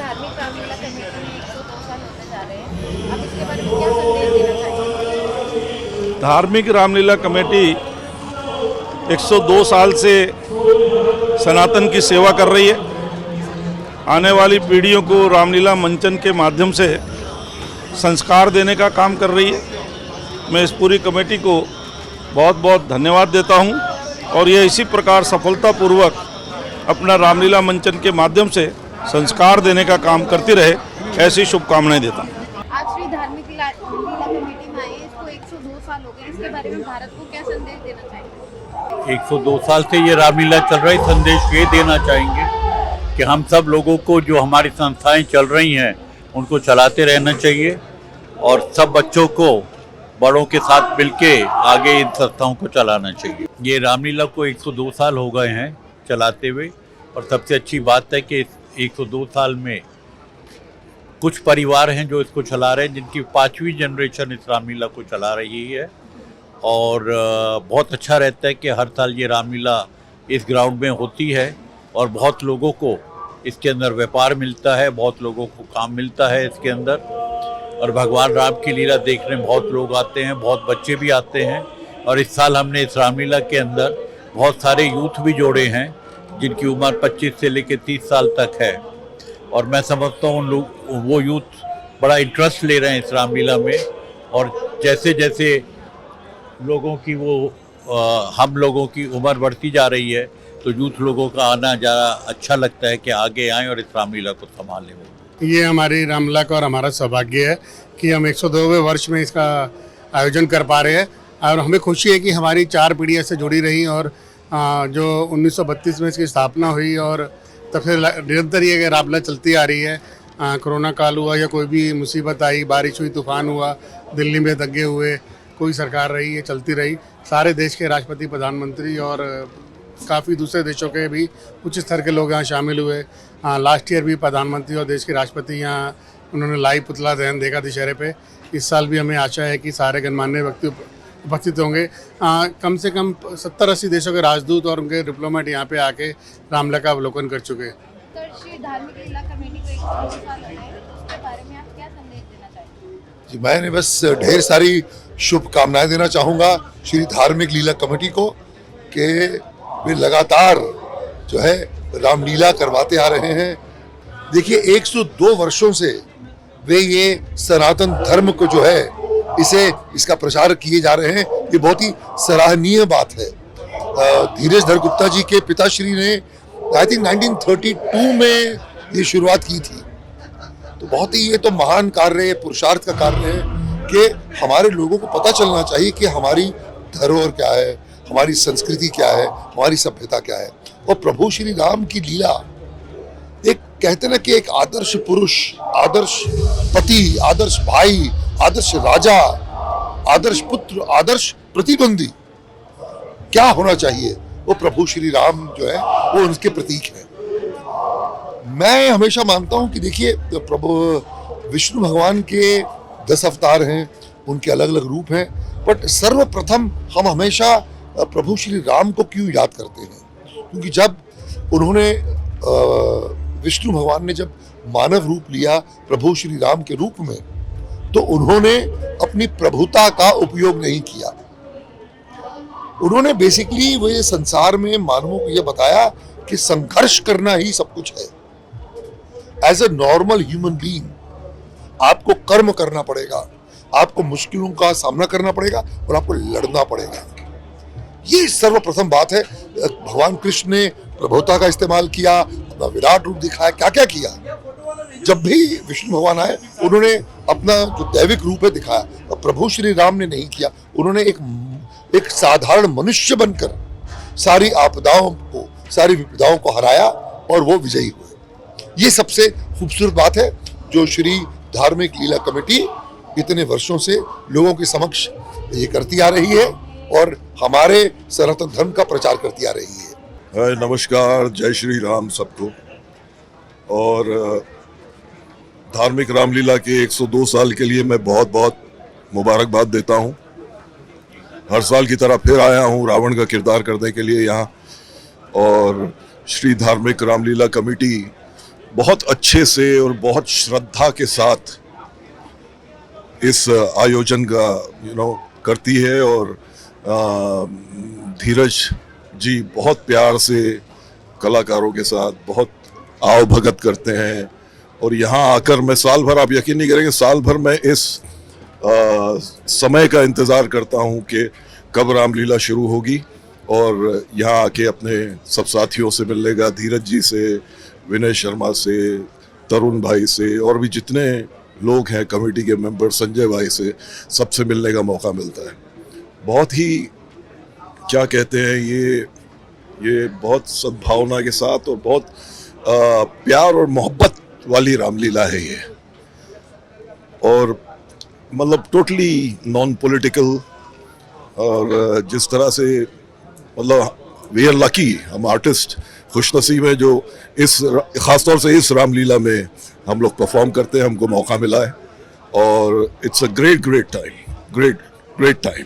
धार्मिक रामलीला कमेटी में 102 साल होते जा रहे हैं, आप इसके बारे में क्या संदेश देना चाहेंगे? धार्मिक रामलीला कमेटी 102 साल से सनातन की सेवा कर रही है। आने वाली पीढ़ियों को रामलीला मंचन के माध्यम से संस्कार देने का काम कर रही है। मैं इस पूरी कमेटी को बहुत बहुत धन्यवाद देता हूं और ये इसी प्रकार सफलतापूर्वक अपना रामलीला मंचन के माध्यम से संस्कार देने का काम करती रहे, ऐसी शुभकामनाएं देता हूं। आज श्री धार्मिक लीला कमेटी में आए, इसको 102 साल हो गए, इसके बारे में भारत को क्या संदेश देना चाहेंगे? 102 साल से ये रामलीला चल रही, संदेश ये देना चाहेंगे कि हम सब लोगों को जो हमारी संस्थाएं चल रही हैं उनको चलाते रहना चाहिए और सब बच्चों को बड़ों के साथ मिलके आगे इन संस्थाओं को चलाना चाहिए। ये रामलीला को 102 साल हो गए हैं चलाते हुए और सबसे अच्छी बात है कि 102 साल में कुछ परिवार हैं जो इसको चला रहे हैं, जिनकी 5वीं जनरेशन इस रामलीला को चला रही है और बहुत अच्छा रहता है कि हर साल ये रामलीला इस ग्राउंड में होती है और बहुत लोगों को इसके अंदर व्यापार मिलता है, बहुत लोगों को काम मिलता है इसके अंदर और भगवान राम की लीला देखने बहुत लोग आते हैं, बहुत बच्चे भी आते हैं और इस साल हमने इस रामलीला के अंदर बहुत सारे यूथ भी जोड़े हैं जिनकी उम्र 25 से लेकर 30 साल तक है और मैं समझता हूँ लोग वो यूथ बड़ा इंटरेस्ट ले रहे हैं इस रामलीला में और जैसे जैसे लोगों की हम लोगों की उम्र बढ़ती जा रही है तो यूथ लोगों का आना ज़्यादा अच्छा लगता है कि आगे आएँ और इस रामलीला को संभालें। ये हमारी रामलीला का और हमारा सौभाग्य है कि हम 102वें वर्ष में इसका आयोजन कर पा रहे हैं और हमें खुशी है कि हमारी 4 पीढ़ियाँ से जुड़ी रही और जो 1932 में इसकी स्थापना हुई और तब से निरंतर ये रामलीला चलती आ रही है। कोरोना काल हुआ या कोई भी मुसीबत आई, बारिश हुई, तूफान हुआ, दिल्ली में दंगे हुए, कोई सरकार रही, ये चलती रही। सारे देश के राष्ट्रपति, प्रधानमंत्री और काफ़ी दूसरे देशों के भी उच्च स्तर के लोग यहाँ शामिल हुए। लास्ट ईयर भी प्रधानमंत्री और देश के राष्ट्रपति यहाँ उन्होंने लाइव पुतला दहन देखा दशहरे पे। इस साल भी हमें आशा है कि सारे गणमान्य व्यक्ति उपस्थित होंगे। कम से कम 70-80 देशों के राजदूत और उनके डिप्लोमेट यहाँ पे आके रामलीला का अवलोकन कर चुके हैं। श्री धार्मिक लीला कमेटी को 102 साल हो गए, उसके बारे में आप क्या संदेश देना चाहेंगे? जी, मैंने बस ढेर सारी शुभकामनाएं देना चाहूँगा श्री धार्मिक लीला कमेटी को कि वे लगातार जो है रामलीला करवाते आ रहे हैं। देखिए 102 वर्षों से वे ये सनातन धर्म को जो है इसका प्रचार किए जा रहे हैं, ये बहुत ही सराहनीय बात है। धीरेश धर गुप्ता जी के पिताश्री ने आई थिंक 1932 में ये शुरुआत की थी, तो बहुत ही ये तो महान कार्य है, पुरुषार्थ का कार्य है कि हमारे लोगों को पता चलना चाहिए कि हमारी धरोहर क्या है, हमारी संस्कृति क्या है, हमारी सभ्यता क्या है। और प्रभु श्री राम की लीला एक कहते ना कि एक आदर्श पुरुष, आदर्श पति, आदर्श भाई, आदर्श राजा, आदर्श पुत्र, आदर्श प्रतिद्वंदी क्या होना चाहिए, वो प्रभु श्री राम जो है वो उनके प्रतीक है। मैं हमेशा मानता हूं कि देखिए प्रभु विष्णु भगवान के 10 अवतार हैं, उनके अलग अलग रूप हैं, बट सर्वप्रथम हम हमेशा प्रभु श्री राम को क्यों याद करते हैं? क्योंकि जब उन्होंने विष्णु भगवान ने जब मानव रूप लिया प्रभु श्री राम के रूप में, तो उन्होंने अपनी प्रभुता का उपयोग नहीं किया। उन्होंने बेसिकली वो ये संसार में मानवों को यह बताया कि संघर्ष करना ही सब कुछ है। As a normal human being आपको कर्म करना पड़ेगा, आपको मुश्किलों का सामना करना पड़ेगा और आपको लड़ना पड़ेगा। ये सर्वप्रथम बात है। भगवान कृष्ण ने प्रभुता का इस्तेमाल किया, अपना विराट रूप दिखाया, क्या क्या किया। जब भी विष्णु भगवान आए उन्होंने अपना जो दैविक रूप है दिखाया, और प्रभु श्री राम ने नहीं किया। उन्होंने एक साधारण मनुष्य बनकर सारी आपदाओं को, सारी विपदाओं को हराया और वो विजयी हुए। ये सबसे खूबसूरत बात है जो श्री धार्मिक लीला कमेटी इतने वर्षों से लोगों के समक्ष ये करती आ रही है और हमारे सनातन धर्म का प्रचार करती आ रही है। नमस्कार, जय श्री राम सबको। और धार्मिक रामलीला के 102 साल के लिए मैं बहुत बहुत मुबारकबाद देता हूँ। हर साल की तरह फिर आया हूँ रावण का किरदार करने के लिए यहाँ, और श्री धार्मिक रामलीला कमेटी बहुत अच्छे से और बहुत श्रद्धा के साथ इस आयोजन का करती है। और धीरज जी बहुत प्यार से कलाकारों के साथ बहुत आओ भगत करते हैं। और यहाँ आकर मैं साल भर, आप यकीन नहीं करेंगे, साल भर मैं इस समय का इंतज़ार करता हूँ कि कब रामलीला शुरू होगी और यहाँ आके अपने सब साथियों से मिलने का, धीरज जी से, विनय शर्मा से, तरुण भाई से, और भी जितने लोग हैं कमेटी के मेंबर, संजय भाई से, सबसे मिलने का मौका मिलता है। बहुत ही क्या कहते हैं, ये बहुत सद्भावना के साथ और बहुत प्यार और मोहब्बत वाली रामलीला है ये। और मतलब टोटली नॉन पॉलिटिकल। और जिस तरह से मतलब वी आर लकी, हम आर्टिस्ट खुशनसीब हैं जो इस ख़ासतौर से इस रामलीला में हम लोग परफॉर्म करते हैं, हमको मौका मिला है। और it's a great time, great time.